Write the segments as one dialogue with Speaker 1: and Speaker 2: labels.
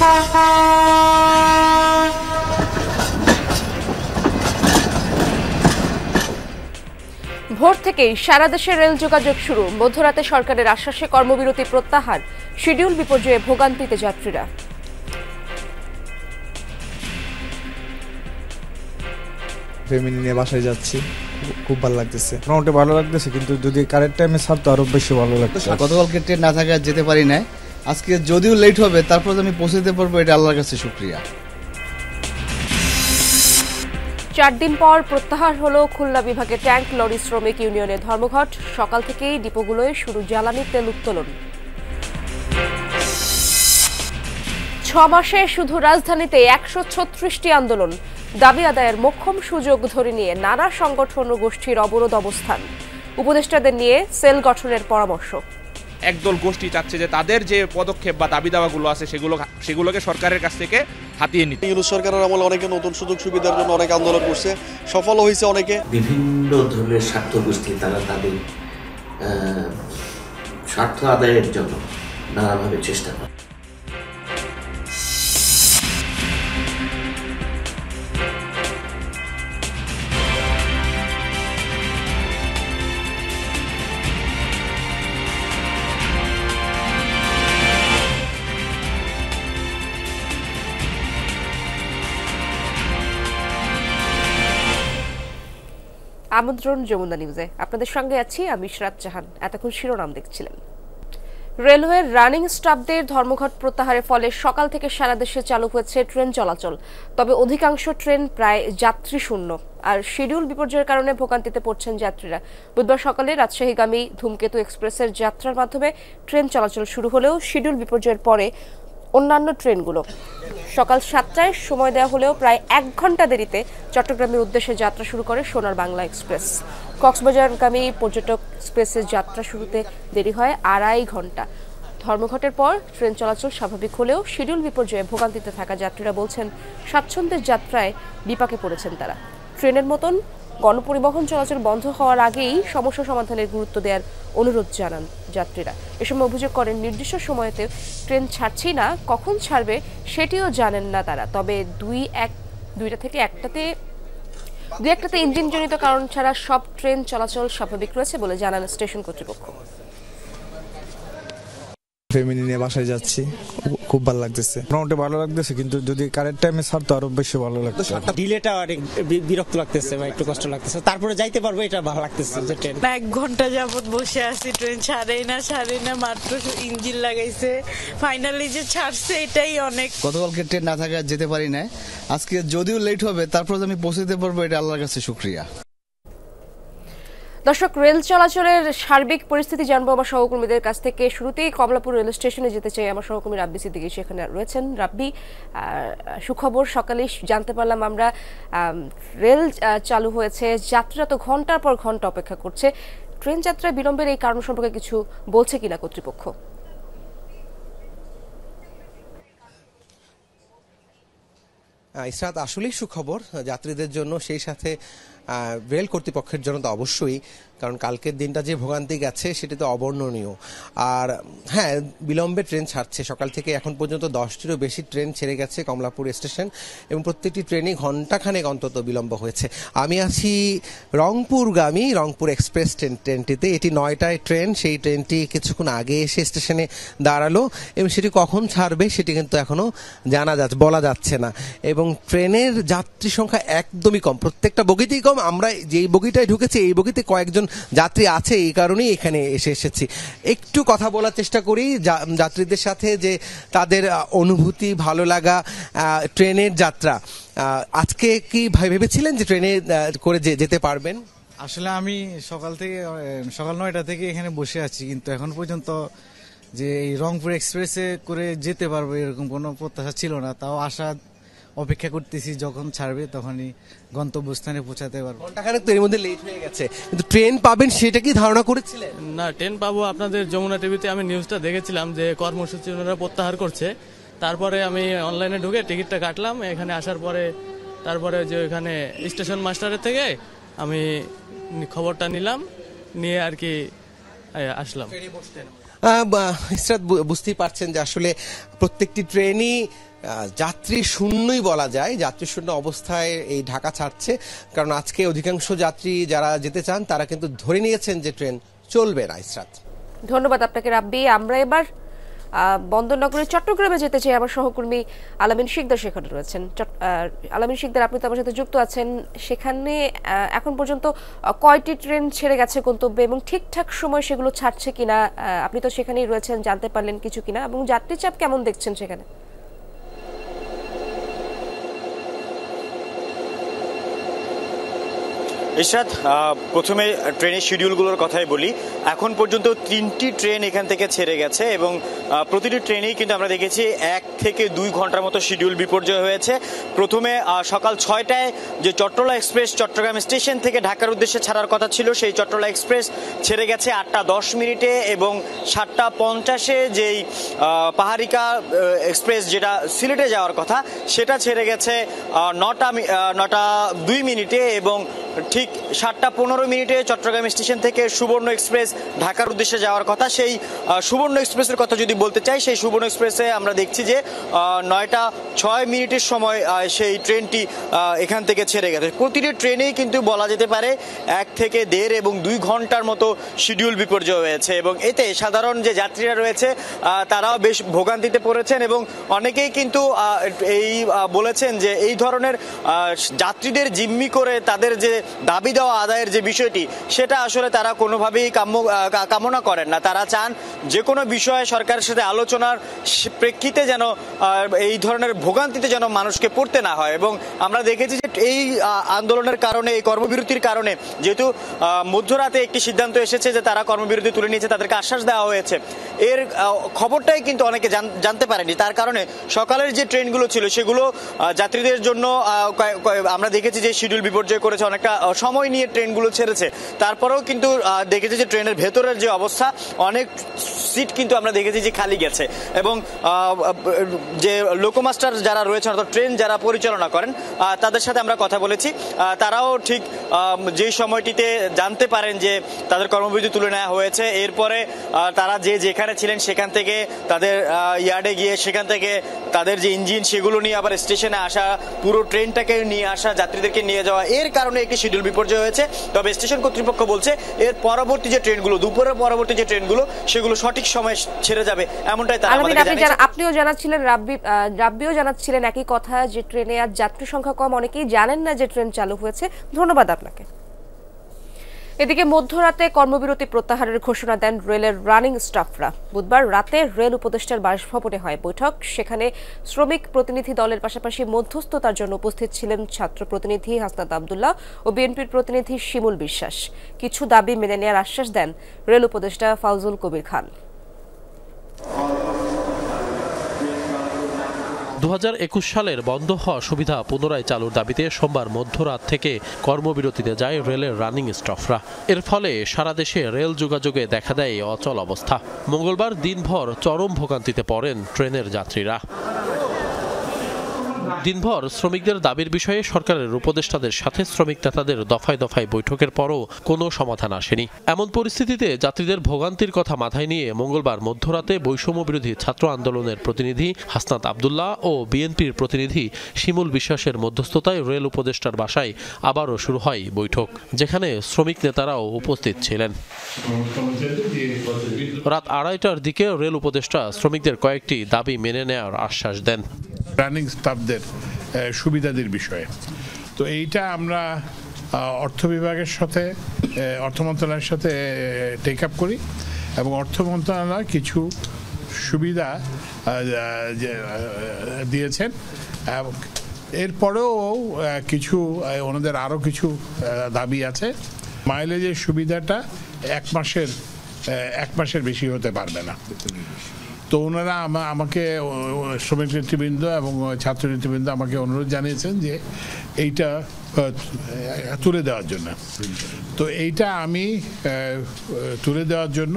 Speaker 1: ভোর থেকেই সারা দেশে রেল যোগাযোগ শুরু। মধ্যরাতে সরকারের আশ্বাসে কর্মবিরতি প্রত্যাহার। শিডিউল বিপর্যয়ে ভোগান্তিতে যাত্রীরা।
Speaker 2: ফ্যামিলি নিয়ে বাসায় যাচ্ছি, খুব ভালো লাগতেছে। মোটামুটি ভালো লাগতেছে, কিন্তু যদি কারেক্ট টাইমে ছাড়তো আরো বেশি ভালো লাগতো।
Speaker 3: গতকালকে ট্রেন না থাকায় যেতে পারি না, আজকে যদিও লেট হবে তারপর আমি পৌঁছতে পারবো, এটা আল্লাহর কাছে শুকরিয়া।
Speaker 1: 4 দিন পর প্রত্যাহার হলো খুলনা বিভাগে ট্যাঙ্ক লরি শ্রমিক ইউনিয়নের ধর্মঘট। সকাল থেকেই ডিপোগুলোয় শুরু জ্বালানি তেল উত্তোলন। 6 মাসে শুধু রাজধানীতে 136টি আন্দোলন। দাবি আদায়ের মোক্ষম সুযোগ ধরে নিয়ে নানা সংগঠন ও গোষ্ঠীর অবরোধ অবস্থান। উপদেষ্টাদের নিয়ে সেল গঠনের পরামর্শ।
Speaker 4: একদল গোষ্ঠী চাচ্ছে যে তাদের যে পদক্ষেপ বা দাবি দাওয়াগুলো আছে সেগুলোকে সরকারের কাছ থেকে হাতিয়ে নিতে।
Speaker 5: ইউনূস সরকারের আমলে অনেকে নতুন সুযোগ সুবিধার জন্য অনেক আন্দোলন করছে, সফল হয়েছে অনেকে।
Speaker 6: বিভিন্ন ধরনের স্বার্থ গোষ্ঠী তারা তাদের স্বার্থ আদায়ের জন্য নানাভাবে চেষ্টা করে।
Speaker 1: আমন্ত্রণ যমুনা নিউজে, আপনাদের সঙ্গে আছি আমি ইশরাত জাহান। এতক্ষণ শিরোনাম দেখছিলেন। রেলওয়ের রানিং স্টাফদের ধর্মঘট প্রত্যাহারের ফলে সকাল থেকে সারা দেশে চালু হয়েছে ট্রেন চলাচল। তবে অধিকাংশ ট্রেন প্রায় যাত্রী শূন্য, আর শিডিউল বিপর্যয়ের কারণে ভোগান্তিতে পড়ছেন যাত্রীরা। বুধবার সকালে রাজশাহীগামী ধূমকেতু এক্সপ্রেসের যাত্রার মাধ্যমে ট্রেন চলাচল শুরু হলেও শিডিউল বিপর্যয়ের পরে অন্যান্য ট্রেনগুলো সকাল 7টায় সময় দেওয়া হলেও প্রায় 1 ঘন্টা দেরিতে চট্টগ্রামের উদ্দেশ্যে যাত্রা শুরু করে সোনার বাংলা এক্সপ্রেস। কক্সবাজারগামী পর্যটক এক্সপ্রেসের যাত্রা শুরুতে দেরি হয় 2.5 ঘন্টা। ধর্মঘটের পর ট্রেন চলাচল স্বাভাবিক হলেও শিডিউল বিপর্যয়ে ভোগান্তিতে থাকা যাত্রীরা বলছেন স্বাচ্ছন্দ্যের যাত্রায় বিপাকে পড়েছেন তারা। ট্রেনের মতন গণপরিবহন চলাচল বন্ধ হওয়ার আগেই সমস্যা সমাধানের গুরুত্ব দেওয়ার অনুরোধ জানান যাত্রীরা। এ সময় অভিযোগ করেন নির্দিষ্ট সময়তে ট্রেন ছাড়ছেই না, কখন ছাড়বে সেটিও জানেন না তারা। তবে দুইটা থেকে একটাতে ইঞ্জিনজনিত কারণ ছাড়া সব ট্রেন চলাচল স্বাভাবিক রয়েছে বলে জানান স্টেশন কর্তৃপক্ষ।
Speaker 2: ফ্যামিলি নিয়ে বাসায় যাচ্ছি, খুব ভালো লাগতেছে। মোটামুটি ভালো লাগতেছে, কিন্তু যদি কারেক্ট টাইমে ছাড়তো আরো বেশি ভালো লাগতো।
Speaker 7: ডিলেটা অনেক বিরক্ত লাগতেছে বা একটু কষ্ট লাগতেছে, তারপরে যাইতে পারবো, এটা ভালো লাগতেছে যে ট্রেন
Speaker 8: 1 ঘন্টা যাবত বসে আছি, ট্রেন ছাড়েই না, মাত্র ইঞ্জিন লাগাইছে, ফাইনালি যে ছাড়ছে এটাই অনেক।
Speaker 3: গতকালকে ট্রেন না থাকায় যেতে পারি না, আজকে যদিও লেট হবে তারপর আমি পৌঁছতে পারবো, এটা আল্লাহর কাছে শুকরিয়া।
Speaker 1: দর্শক, রেল চলাচলের সার্বিক পরিস্থিতি জানবো আমার সহকর্মীদের কাছ থেকে। শুরুতেই কমলাপুর রেল স্টেশনে যেতে চাই। আমার সহকর্মী রাব্বি সিদ্দিকী সেখানে রয়েছেন। রাব্বি, সুখবর সকালেই জানতে পারলাম আমরা রেল চালু হয়েছে, যাত্রীরা তো ঘন্টার পর ঘন্টা অপেক্ষা করছে। ট্রেন যাত্রায় বিলম্বের এই কারণ সম্পর্কে কিছু বলছে কিনা কর্তৃপক্ষ?
Speaker 9: ইসরাত, আসলেই সুখবর যাত্রীদের জন্য, সেই সাথে রেল কর্তৃপক্ষের জন্য তো অবশ্যই, কারণ কালকের দিনটা যে ভোগান্তি গেছে সেটা তো অবর্ণনীয়। আর হ্যাঁ, বিলম্বে ট্রেন ছাড়ছে। সকাল থেকে এখন পর্যন্ত 10টিরও বেশি ট্রেন ছেড়ে গেছে কমলাপুর স্টেশন, এবং প্রত্যেকটি ট্রেনই ঘন্টাখানেক অন্তত বিলম্ব হয়েছে। আমি আছি রংপুরগামী রংপুর এক্সপ্রেস ট্রেনটিতে। এটি 9টায় ট্রেন, সেই ট্রেনটি কিছুক্ষণ আগে এসে স্টেশনে দাঁড়ালো, এবং সেটি কখন ছাড়বে সেটি কিন্তু এখনো বলা যাচ্ছে না। এবং ট্রেনের যাত্রী সংখ্যা একদমই কম, প্রত্যেকটা বগিতেই কম। আমরা যেই বগিটায় ঢুকেছি এই বগিতে কয়েকজন যাত্রী আছে, এই কারণেই এখানে এসেছি। একটু কথা বলার চেষ্টা করি যাত্রীদের সাথে, যে তাদের অনুভূতি, ভালো লাগা ট্রেনের যাত্রা। আজকে কি ভেবেছিলেন যে ট্রেনে করে যেতে পারবেন?
Speaker 2: আসলে আমি সকাল 9টা থেকে এখানে বসে আছি, কিন্তু এখন পর্যন্ত যে এই রংপুর এক্সপ্রেসে করে যেতে পারবো এরকম কোনো প্রত্যাশা ছিল না। তাও আশা অপেক্ষা করতেছি, যখন ছাড়বে তখনই গন্তব্যস্থানে পৌঁছাতে পারবো।
Speaker 9: ঘন্টাখানেক তো এর মধ্যে লেট হয়ে গেছে, কিন্তু ট্রেন পাবেন সেটা কি ধারণা করেছিলেন?
Speaker 10: না, ট্রেন পাবো আপনাদের যমুনা টিভিতে আমি নিউজটা দেখেছিলাম যে কর্মসূচি ওনারা প্রত্যাহার করছে। তারপরে আমি অনলাইনে ঢুকে টিকিটটা কাটলাম। এখানে আসার পরে তারপরে যে ওইখানে স্টেশন মাস্টারের থেকে আমি খবরটা নিলাম, নিয়ে আর কি আসলাম।
Speaker 9: বুঝতেই পারছেন যে আসলে প্রত্যেকটি ট্রেনই যাত্রী শূন্যই বলা যায়, যাত্রী শূন্য অবস্থায় এই ঢাকা ছাড়ছে, কারণ আজকে অধিকাংশ যাত্রী যারা যেতে চান তারা কিন্তু ধরে নিয়েছেন যে ট্রেন চলবে না। ইসরাত,
Speaker 1: ধন্যবাদ আপনাকে রাব্বি। আমরা এবার বন্দরনগরের চট্টগ্রামে যেতে চাই। আমার সহকর্মী আলামিন শিকদার সেখানে রয়েছেন। আলামিন শিকদার, আপনি তো আমার সাথে যুক্ত আছেন। সেখানে এখন পর্যন্ত কয়টি ট্রেন ছেড়ে গেছে গন্তব্যে এবং ঠিকঠাক সময় সেগুলো ছাড়ছে কিনা, আপনি তো সেখানেই রয়েছেন, জানতে পারলেন কিছু কিনা, এবং যাত্রী চাপ কেমন দেখছেন সেখানে?
Speaker 11: ইশরাত, প্রথমে ট্রেনের শিডিউলগুলোর কথাই বলি। এখন পর্যন্ত 3টি ট্রেন এখান থেকে ছেড়ে গেছে এবং প্রতিটি ট্রেনেই কিন্তু আমরা দেখেছি 1 থেকে 2 ঘন্টার মতো শিডিউল বিপর্যয় হয়েছে। প্রথমে সকাল 6টায় যে চট্টলা এক্সপ্রেস চট্টগ্রাম স্টেশন থেকে ঢাকার উদ্দেশ্যে ছাড়ার কথা ছিল, সেই চট্টলা এক্সপ্রেস ছেড়ে গেছে 8টা 10 মিনিটে, এবং 7টা 50-এ যেই পাহাড়িকা এক্সপ্রেস যেটা সিলেটে যাওয়ার কথা সেটা ছেড়ে গেছে 9টা 2 মিনিটে, এবং ঠিক 7টা 15 মিনিটে চট্টগ্রাম স্টেশন থেকে সুবর্ণ এক্সপ্রেস ঢাকার উদ্দেশ্যে যাওয়ার কথা। সেই সুবর্ণ এক্সপ্রেসের কথা যদি বলতে চাই, সেই সুবর্ণ এক্সপ্রেসে আমরা দেখছি যে 9টা 6 মিনিটের সময় সেই ট্রেনটি এখান থেকে ছেড়ে গেছে। প্রতিটি ট্রেনেই কিন্তু বলা যেতে পারে 1 থেকে 1.5 এবং 2 ঘন্টার মতো শিডিউল বিপর্যয় হয়েছে, এবং এতে সাধারণ যে যাত্রীরা রয়েছে তারাও বেশ ভোগান্তিতে পড়েছেন, এবং অনেকেই কিন্তু এই বলেছেন যে এই ধরনের যাত্রীদের জিম্মি করে তাদের যে দাবি দেওয়া আদায়ের যে বিষয়টি, সেটা আসলে তারা কোনোভাবেই কামনা করেন না। তারা চান যে কোনো বিষয়ে সরকারের সাথে আলোচনার প্রেক্ষিতে যেন এই ধরনের ভোগান্তিতে যেন মানুষকে পড়তে না হয়। এবং আমরা দেখেছি যে এই আন্দোলনের কারণে, এই কর্মবিরতির কারণে, যেহেতু মধ্যরাতে একটি সিদ্ধান্ত এসেছে যে তারা কর্মবিরতি তুলে নিয়েছে, তাদেরকে আশ্বাস দেওয়া হয়েছে, এর খবরটাই কিন্তু অনেকে জানতে পারেনি। তার কারণে সকালের যে ট্রেনগুলো ছিল সেগুলো যাত্রীদের জন্য আমরা দেখেছি যে শিডিউল বিপর্যয় করেছে, অনেকটা সময় নিয়ে ট্রেনগুলো ছেড়েছে। তারপরেও কিন্তু দেখেছি যে ট্রেনের ভেতরের যে অবস্থা, অনেক সিট কিন্তু আমরা দেখেছি যে খালি গেছে, এবং যে লোকোমাস্টার যারা রয়েছেন অর্থাৎ ট্রেন যারা পরিচালনা করেন তাদের সাথে আমরা কথা বলেছি। তারাও ঠিক যেই সময়টিতে জানতে পারেন যে তাদের কর্মবিরতি তুলে নেওয়া হয়েছে, এরপরে তারা যেখানে ছিলেন সেখান থেকে তাদের ইয়ার্ডে গিয়ে সেখান থেকে তাদের যে ইঞ্জিন সেগুলো নিয়ে আবার স্টেশনে আসা, পুরো ট্রেনটাকে নিয়ে আসা, যাত্রীদেরকে নিয়ে যাওয়া, এর কারণে একটি শিডিউল বিপর্যয় হয়েছে। তবে স্টেশন কর্তৃপক্ষ বলছে এর পরবর্তী যে ট্রেনগুলো, দুপুরের পরবর্তী যে ট্রেনগুলো, সেগুলো সঠিক সময়ে ছেড়ে যাবে, এমনটাই তারা আমাদেরকে জানিয়েছে।
Speaker 1: আপনিও জানাচ্ছিলেন, রাব্বিও জানাচ্ছিলেন একই কথা, যে ট্রেনে আর যাত্রী সংখ্যা কম, অনেকেই জানেন না যে ট্রেন চালু হয়েছে। ধন্যবাদ আপনাকে। এদিকে মধ্যরাতে কর্মবিরতি প্রত্যাহারের ঘোষণা দেন রেলের রানিং স্টাফরা। বুধবার রাতে রেল উপদেষ্টার বাসভবনে হয় বৈঠক। সেখানে শ্রমিক প্রতিনিধি দলের পাশাপাশি মধ্যস্থতার জন্য উপস্থিত ছিলেন ছাত্র প্রতিনিধি হাসনাত আব্দুল্লাহ ও বিএনপির প্রতিনিধি শিমুল বিশ্বাস। কিছু দাবি মেনে নেওয়ার আশ্বাস দেন রেল উপদেষ্টা ফাউজুল কবির খান।
Speaker 12: 2021 সালের বন্ধ হওয়া সুবিধা পুনরায় চালুর দাবিতে সোমবার মধ্যরাত থেকে কর্মবিরতিতে যায় রেলের রানিং স্টাফরা। এর ফলে সারা দেশে রেল যোগাযোগে দেখা দেয় অচল অবস্থা। মঙ্গলবার দিনভর চরম ভোগান্তিতে পড়েন ট্রেনের যাত্রীরা। দিনভর শ্রমিকদের দাবির বিষয়ে সরকারের উপদেষ্টাদের সাথে শ্রমিক নেতাদের দফায় দফায় বৈঠকের পরও কোনো সমাধান আসেনি। এমন পরিস্থিতিতে যাত্রীদের ভোগান্তির কথা মাথায় নিয়ে মঙ্গলবার মধ্যরাতে বৈষম্য বিরোধী ছাত্র আন্দোলনের প্রতিনিধি হাসনাত আব্দুল্লাহ ও বিএনপির প্রতিনিধি শিমুল বিশ্বাসের মধ্যস্থতায় রেল উপদেষ্টার বাসায় আবারও শুরু হয় বৈঠক, যেখানে শ্রমিক নেতারাও উপস্থিত ছিলেন। রাত 2:30টার দিকে রেল উপদেষ্টা শ্রমিকদের কয়েকটি দাবি মেনে নেওয়ার আশ্বাস দেন।
Speaker 13: রানিং স্টাফদের সুবিধাদের বিষয়ে তো এইটা আমরা অর্থ বিভাগের সাথে, অর্থ মন্ত্রণালয়ের সাথে টেক আপ করি, এবং অর্থ মন্ত্রণালয় কিছু সুবিধা দিয়েছেন। এরপরেও কিছু ওনাদের আরও কিছু দাবি আছে। মাইলেজের সুবিধাটা 1 মাসের বেশি হতে পারবে না। তো ওনারা আমাকে, শ্রমিক নেতৃবৃন্দ এবং ছাত্র নেতৃবৃন্দ আমাকে অনুরোধ জানিয়েছেন যে এইটা তুলে দেওয়ার জন্য। তো এইটা আমি তুলে দেওয়ার জন্য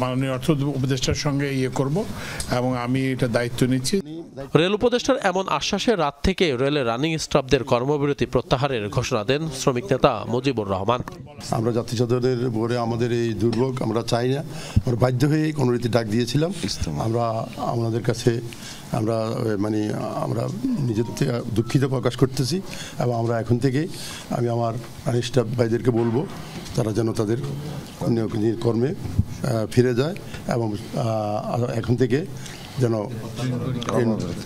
Speaker 13: মাননীয় অর্থ উপদেষ্টার সঙ্গে করব, এবং আমি এটা দায়িত্ব নিচ্ছি।
Speaker 12: রেল উপদেষ্টার এমন আশ্বাসে রাত থেকে রেলের রানিং স্টাফদের কর্মবিরতি প্রত্যাহারের ঘোষণা দেন শ্রমিক নেতা মুজিবুর রহমান।
Speaker 14: আমরা যাত্রী চাদরের উপরে আমাদের এই দুর্ভোগ আমরা চাই না, আমরা বাধ্য হয়ে কর্মবিরতি ডাক দিয়েছিলাম। আমরা আমাদের কাছে আমরা নিজের থেকে দুঃখিত প্রকাশ করতেছি এবং আমরা এখন থেকে আমি আমার স্টাফ ভাইদেরকে বলবো তারা যেন তাদের কর্মে ফিরে যায় এবং এখন থেকে যেন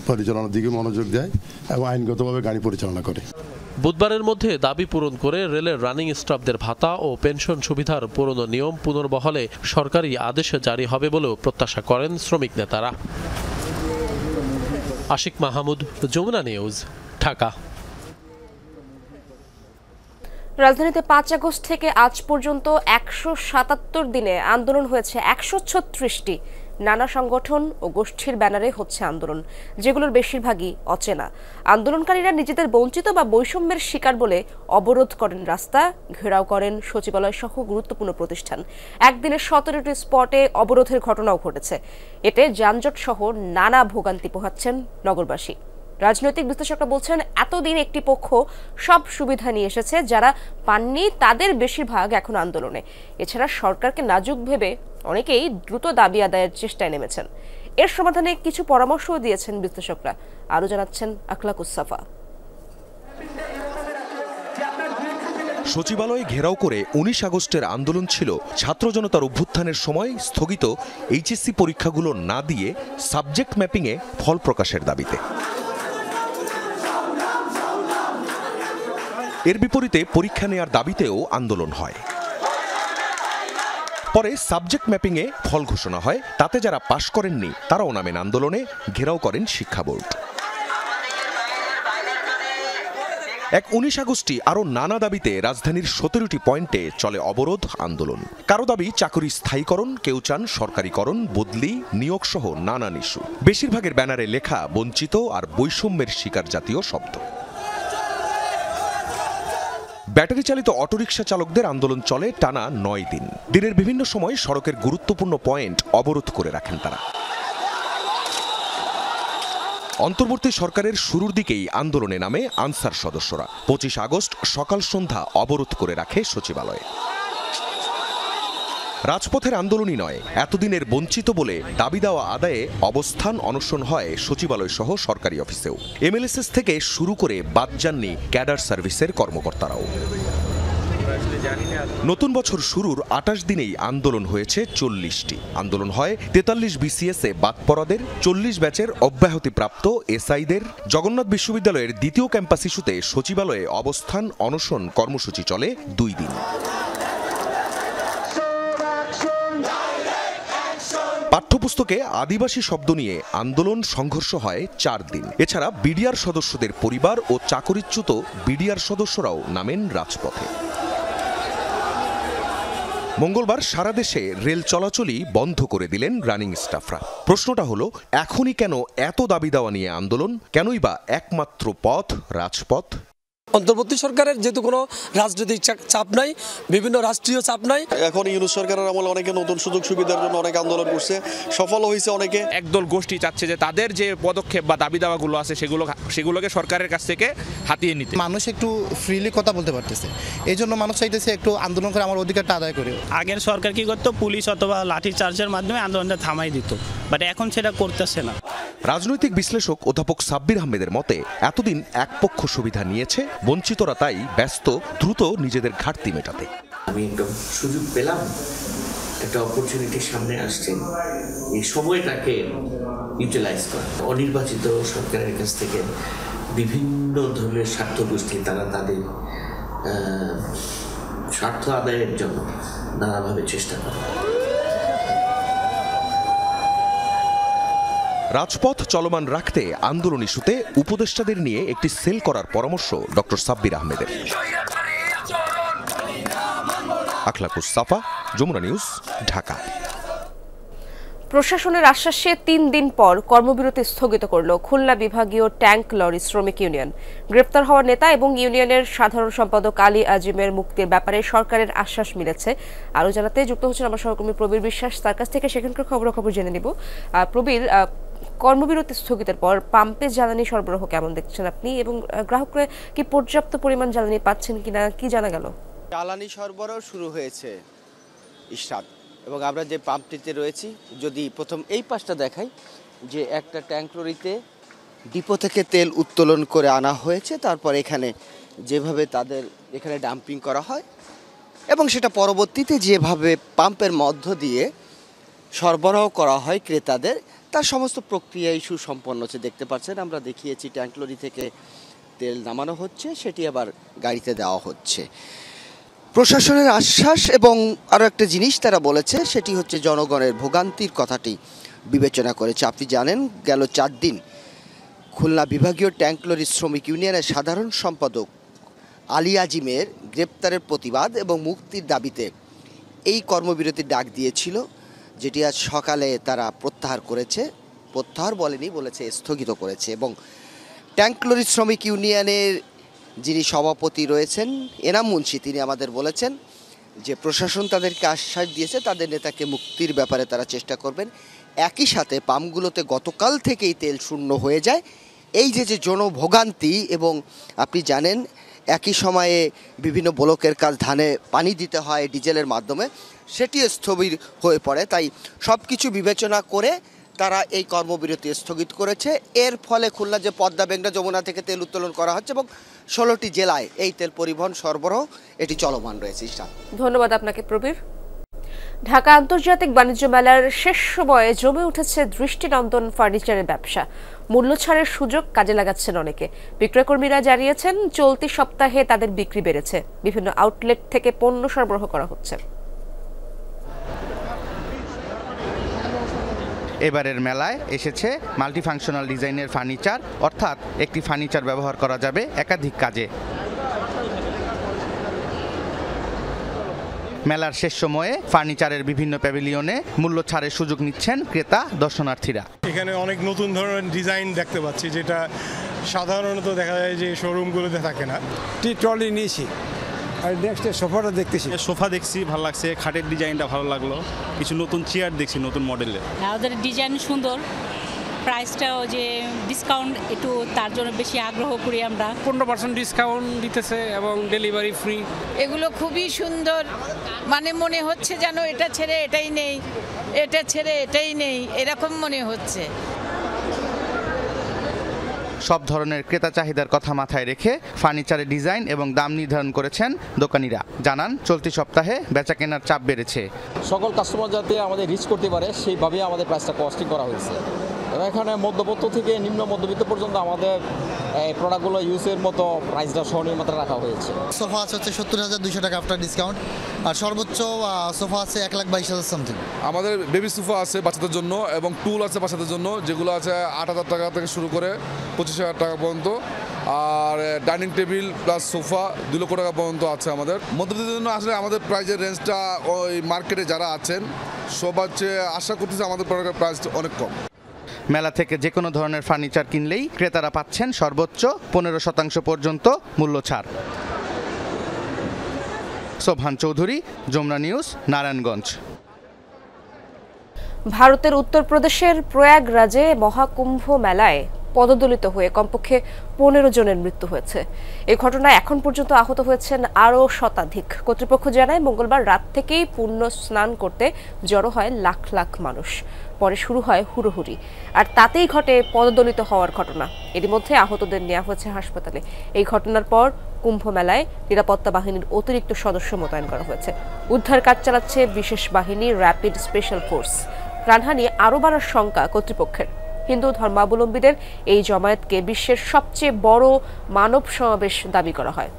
Speaker 14: পরিচালনার দিকে মনোযোগ দেয় এবং আইনগতভাবে গাড়ি পরিচালনা করে।
Speaker 12: বুধবারের মধ্যে দাবি পূরণ করে রেলের রানিং স্টাফদের ভাতা ও পেনশন সুবিধার পুরনো নিয়ম পুনর্বহালে সরকারি আদেশ জারি হবে বলেও প্রত্যাশা করেন শ্রমিক নেতারা। আশিক মাহমুদ, যমুনা নিউজ, ঢাকা।
Speaker 1: রাজধানীতে 5 আগস্ট থেকে আজ পর্যন্ত 177 দিনে আন্দোলন হয়েছে 136টি। নানা সংগঠন ও গোষ্ঠীর ব্যানারে হচ্ছে আন্দোলন, যেগুলোর বেশিরভাগই অচেনা। আন্দোলনকারীরা নিজেদের বঞ্চিত বা বৈষম্যের শিকার বলে অবরোধ করেন রাস্তা, ঘেরাও করেন সচিবালয় সহ গুরুত্বপূর্ণ প্রতিষ্ঠান। একদিনে 17টি স্পটে অবরোধের ঘটনাও ঘটেছে। এতে যানজট সহ নানা ভোগান্তি পোহাচ্ছেন নগরবাসী। রাজনৈতিক বিশ্লেষকরা বলছেন, এতদিন একটি পক্ষ সব সুবিধা নিয়ে এসেছে, যারা পাননি তাদের বেশিরভাগ এখন আন্দোলনে। এছাড়া সরকারকে নাজুক ভেবে অনেকেই দ্রুত দাবি আদায়ের চেষ্টায় নেমেছেন। এর সমাধানে কিছু পরামর্শও দিয়েছেন বিশ্লেষকরা। আরও জানাচ্ছেন আখলাকুস সাফা।
Speaker 15: সচিবালয় ঘেরাও করে 19 আগস্টের আন্দোলন ছিল ছাত্র জনতার অভ্যুত্থানের সময় স্থগিত এইচএসসি পরীক্ষাগুলো না দিয়ে সাবজেক্ট ম্যাপিংয়ে ফল প্রকাশের দাবিতে। এর বিপরীতে পরীক্ষা নেয়ার দাবিতেও আন্দোলন হয়। পরে সাবজেক্ট ম্যাপিংয়ে ফল ঘোষণা হয়, তাতে যারা পাশ করেননি তারাও নামেন আন্দোলনে, ঘেরাও করেন শিক্ষা বোর্ড। 19 আগস্টই আরও নানা দাবিতে রাজধানীর 17টি পয়েন্টে চলে অবরোধ আন্দোলন। কারো দাবি চাকরি স্থায়ীকরণ, কেউ চান সরকারিকরণ, বদলি, নিয়োগ সহ নানান ইস্যু। বেশিরভাগের ব্যানারে লেখা বঞ্চিত আর বৈষম্যের শিকার জাতীয় শব্দ। ব্যাটারি চালিত অটোরিকশা চালকদের আন্দোলন চলে টানা 9 দিন। দিনের বিভিন্ন সময় সড়কের গুরুত্বপূর্ণ পয়েন্ট অবরোধ করে রাখেন তারা। অন্তর্বর্তী সরকারের শুরুর দিকেই আন্দোলনে নামে আনসার সদস্যরা। 25 আগস্ট সকাল সন্ধ্যা অবরোধ করে রাখে সচিবালয়ে। রাজপথের আন্দোলনই নয়, এতদিনের বঞ্চিত বলে দাবি দেওয়া আদায়ে অবস্থান অনশন হয় সচিবালয় সহ সরকারি অফিসেও। এমএলএসএস থেকে শুরু করে বাদ যাননি ক্যাডার সার্ভিসের কর্মকর্তারাও। নতুন বছর শুরুর 28 দিনেই আন্দোলন হয়েছে 40টি। আন্দোলন হয় 43 বিসিএসে বাদ পড়াদের, 40 ব্যাচের অব্যাহতিপ্রাপ্ত এসআইদের। জগন্নাথ বিশ্ববিদ্যালয়ের দ্বিতীয় ক্যাম্পাস ইস্যুতে সচিবালয়ে অবস্থান অনশন কর্মসূচি চলে 2 দিন। পাঠ্যপুস্তকে আদিবাসী শব্দ নিয়ে আন্দোলন সংঘর্ষ হয় 4 দিন। এছাড়া বিডিআর সদস্যদের পরিবার ও চাকরিচ্যুত বিডিআর সদস্যরাও নামেন রাজপথে। মঙ্গলবার সারা দেশে রেল চলাচলই বন্ধ করে দিলেন রানিং স্টাফরা। প্রশ্নটা হলো, এখনই কেন এত দাবি দেওয়া নিয়ে আন্দোলন? কেনই বা একমাত্র পথ রাজপথ?
Speaker 16: অন্তর্বর্তী সরকারের যেহেতু কোনো রাজনৈতিক চাপ নাই, বিভিন্ন রাষ্ট্রীয় চাপ নাই।
Speaker 5: এখন ইউনূস সরকারের আমলে অনেকে নতুন সুযোগ সুবিধার জন্য অনেক আন্দোলন করছে, সফল হয়েছে অনেকে।
Speaker 4: একদল গোষ্ঠী চাচ্ছে যে তাদের যে পদক্ষেপ বা দাবি দাওয়াগুলো আছে সেগুলোকে সরকারের কাছ থেকে হাতিয়ে নিতে।
Speaker 17: মানুষ একটু ফ্রিলি কথা বলতে পারতেছে, এই জন্য মানুষ চাইতেছে একটু আন্দোলন করে আমার অধিকারটা আদায় করে।
Speaker 7: আগের সরকার কি করতো, পুলিশ অথবা লাঠি চার্জের মাধ্যমে আন্দোলনটা থামাই দিত, বাট এখন সেটা করতেছে না।
Speaker 15: রাজনৈতিক বিশ্লেষক অধ্যাপক সাব্বির আহমেদের মতে, এতদিন এক পক্ষ সুবিধা নিয়েছে, বঞ্চিতরা তাই ব্যস্ত দ্রুত নিজেদের ঘাটতি মেটাতে।
Speaker 6: আমি একটা সুযোগ পেলাম, একটা অপরচুনিটি সামনে আসছে, এই সময়টাকে ইউটিলাইজ করা। অনির্বাচিত সরকারের কাছ থেকে বিভিন্ন ধরনের স্বার্থ গোষ্ঠী তারা তাদের স্বার্থ আদায়ের জন্য নানাভাবে চেষ্টা করে।
Speaker 15: রাজপথ চলমান রাখতে আন্দোলন ইস্যুতে উপদেষ্টাদের নিয়ে একটি সেল করার পরামর্শ ডক্টর সাব্বির আহমেদের। আখলাকুস সাফা, যমুনা নিউজ, ঢাকা।
Speaker 1: প্রশাসনের আশ্বাসে 3 দিন পর কর্মবিরতি স্থগিত করল খুলনা বিভাগীয় ট্যাঙ্ক লরি শ্রমিক ইউনিয়ন। গ্রেপ্তার হওয়া নেতা এবং ইউনিয়নের সাধারণ সম্পাদক আলী আজিমের মুক্তির ব্যাপারে সরকারের আশ্বাস মিলেছে। আরও জানাতে যুক্ত হচ্ছেন আমার সহকর্মী প্রবীর বিশ্বাস, তার কাছ থেকে সেখানকার খবরাখবর জেনে নিব। প্রবীর, কর্মবিরতি স্থগিতের পর পাম্পে জ্বালানি সরবরাহ কেমন দেখছেন আপনি, এবং গ্রাহকরা কি পর্যাপ্ত পরিমাণ জ্বালানি পাচ্ছেন কিনা, কি জানা গেল?
Speaker 18: জ্বালানি সরবরাহ শুরু হয়েছে ইশরাত, এবং আমরা যে পাম্পটিতে রয়েছি, যদি প্রথম এই পাশটা দেখাই, যে একটা ট্যাঙ্ক লরিতে ডিপো থেকে তেল উত্তোলন করে আনা হয়েছে, তারপর এখানে যেভাবে তাদের এখানে ডাম্পিং করা হয় এবং সেটা পরবর্তীতে যেভাবে পাম্পের মধ্য দিয়ে সরবরাহ করা হয় ক্রেতাদের, তার সমস্ত প্রক্রিয়াই সুসম্পন্ন হচ্ছে। দেখতে পাচ্ছেন, আমরা দেখিয়েছি ট্যাঙ্ক লরি থেকে তেল নামানো হচ্ছে, সেটি আবার গাড়িতে দেওয়া হচ্ছে। প্রশাসনের আশ্বাস এবং আরও একটা জিনিস তারা বলেছে, সেটি হচ্ছে জনগণের ভোগান্তির কথাটি বিবেচনা করেছে। আপনি জানেন, গেল 4 দিন খুলনা বিভাগীয় ট্যাঙ্ক লরি শ্রমিক ইউনিয়নের সাধারণ সম্পাদক আলী আজিমের গ্রেপ্তারের প্রতিবাদ এবং মুক্তির দাবিতে এই কর্মবিরতির ডাক দিয়েছিল, যেটি আজ সকালে তারা প্রত্যাহার করেছে। প্রত্যাহার বলেনি, বলেছে স্থগিত করেছে। এবং ট্যাঙ্ক লরি শ্রমিক ইউনিয়নের যিনি সভাপতি রয়েছেন এনাম মুন্সি, তিনি আমাদের বলেছেন যে প্রশাসন তাদেরকে আশ্বাস দিয়েছে তাদের নেতাকে মুক্তির ব্যাপারে তারা চেষ্টা করবেন। একই সাথে পাম্পগুলোতে গতকাল থেকেই তেল শূন্য হয়ে যায়। এই যে জনভোগান্তি, এবং আপনি জানেন একই সময়ে বিভিন্ন ব্লকের কাজ ধানে পানি দিতে হয় ডিজেলের মাধ্যমে, সেটিও স্থবির হয়ে পড়ে। তাই সব কিছু বিবেচনা করে তারা এই কর্মবিরতি স্থগিত করেছে। এর ফলে খুলনা যে পদ্মা মেঘনা যমুনা থেকে তেল উত্তোলন করা হচ্ছে এবং 16টি জেলায় এই তেল পরিবহন সরবরাহ এটি চলমান রয়েছে।
Speaker 1: ধন্যবাদ আপনাকে প্রবীর। ঢাকা আন্তর্জাতিক বাণিজ্য মেলার শেষ সময়ে জমে উঠেছে দৃষ্টিনন্দন ফার্নিচারের ব্যবসা। মূল্য ছাড়ের সুযোগ কাজে লাগাচ্ছেন অনেকে। বিক্রয়কর্মীরা জানিয়েছেন, চলতি সপ্তাহে তাদের বিক্রি বেড়েছে। বিভিন্ন আউটলেট থেকে পণ্য সরবরাহ করা হচ্ছে।
Speaker 19: এবারের মেলায় এসেছে মাল্টিফাংশনাল ডিজাইনের ফার্নিচার, অর্থাৎ একটি ফার্নিচার ব্যবহার করা যাবে একাধিক কাজে। মেলার শেষ সময়ে ফার্নিচারের বিভিন্ন প্যাভিলিয়নে মূল্য ছাড়ের সুযোগ নিচ্ছেন ক্রেতা দর্শনার্থীরা।
Speaker 20: এখানে অনেক নতুন ধরনের ডিজাইন দেখতে পাচ্ছি, যেটা সাধারণত দেখা যায় যে শোরুমগুলোতে থাকে না।
Speaker 21: ট্রলি নিয়েছি, আর নেক্সট সোফাটা দেখতেছি।
Speaker 22: সোফা দেখছি, ভালো লাগছে, খাটের ডিজাইনটা ভালো লাগলো, কিছু নতুন চেয়ার দেখছি নতুন মডেলের।
Speaker 23: ওদের ডিজাইন সুন্দর, প্রাইসটাও যে ডিসকাউন্ট একটু, তার জন্য বেশি আগ্রহ করি আমরা।
Speaker 24: 15% ডিসকাউন্ট দিতেছে এবং ডেলিভারি ফ্রি।
Speaker 8: এগুলো খুবই সুন্দর, মানে মনে হচ্ছে যেন এটা ছেড়ে এটাই নেই, এটা ছেড়ে এটাই নেই, এরকম মনে হচ্ছে।
Speaker 19: সব ধরনের ক্রেতা চাহিদার কথা মাথায় রেখে ফার্নিচারের ডিজাইন এবং দাম নির্ধারণ করেছেন দোকানিরা। জানান, চলতি সপ্তাহে বেচা কেনার চাপ বেড়েছে।
Speaker 25: সকল কাস্টমার যাতে আমাদের রিচ করতে পারে সেইভাবে আমাদের প্রাইসটা কস্টিং করা হয়েছে। এবং এখানে মধ্যবিত্ত থেকে নিম্ন মধ্যবিত্ত পর্যন্ত আমাদের এই প্রোডাক্টগুলো ইউজের মতো প্রাইসটা সহনীয় মাত্রা রাখা হয়েছে।
Speaker 3: সোফা আছে 70,200 টাকা আফটার ডিসকাউন্ট, আর সর্বোচ্চ সোফা আছে 1,22,000 সামথিং।
Speaker 26: আমাদের বেবি সোফা আছে বাচ্চাদের জন্য, এবং টুল আছে বাচ্চাদের জন্য, যেগুলো আছে 8,000 টাকা থেকে শুরু করে 25,000 টাকা পর্যন্ত। আর ডাইনিং টেবিল প্লাস সোফা 2 লক্ষ টাকা পর্যন্ত আছে আমাদের। মধ্যবিত্তের জন্য আসলে আমাদের প্রাইসের রেঞ্জটা ওই মার্কেটে যারা আছেন সব হচ্ছে আশা করতেছে আমাদের প্রোডাক্টের প্রাইস অনেক কম।
Speaker 19: মেলা থেকে যে কোনো ধরনের ফার্নিচার কিনলেই ক্রেতারা পাচ্ছেন সর্বোচ্চ 15% পর্যন্ত মূল্য ছাড়। সোবহান চৌধুরী, যমুনা নিউজ, নারায়ণগঞ্জ।
Speaker 1: ভারতের উত্তরপ্রদেশের প্রয়াগরাজে মহাকুম্ভ মেলায় পদদলিত হয়ে কমপক্ষে 15 জনের মৃত্যু হয়েছে। এই ঘটনায় এখন পর্যন্ত আহত হয়েছেন আরও শতাধিক। কর্তৃপক্ষ জানায়, মঙ্গলবার রাত থেকেই পুণ্য স্নান করতে জড়ো হয় লাখ লাখ মানুষ। পরে শুরু হয় হুড়োহুড়ি, আর তাতেই ঘটে পদদলিত হওয়ার ঘটনা। এর মধ্যে আহতদের নেওয়া হয়েছে হাসপাতালে। এই ঘটনার পর কুম্ভ মেলায় নিরাপত্তা বাহিনীর অতিরিক্ত সদস্য মোতায়েন করা হয়েছে। উদ্ধার কাজ চালাচ্ছে বিশেষ বাহিনী, র্যাপিড স্পেশাল ফোর্স। প্রাণহানি আরও বাড়ার শঙ্কা কর্তৃপক্ষের। হিন্দু ধর্মাবলম্বীদের এই জমায়েতকে বিশ্বের সবচেয়ে বড় মানব সমাবেশ দাবি করা হয়।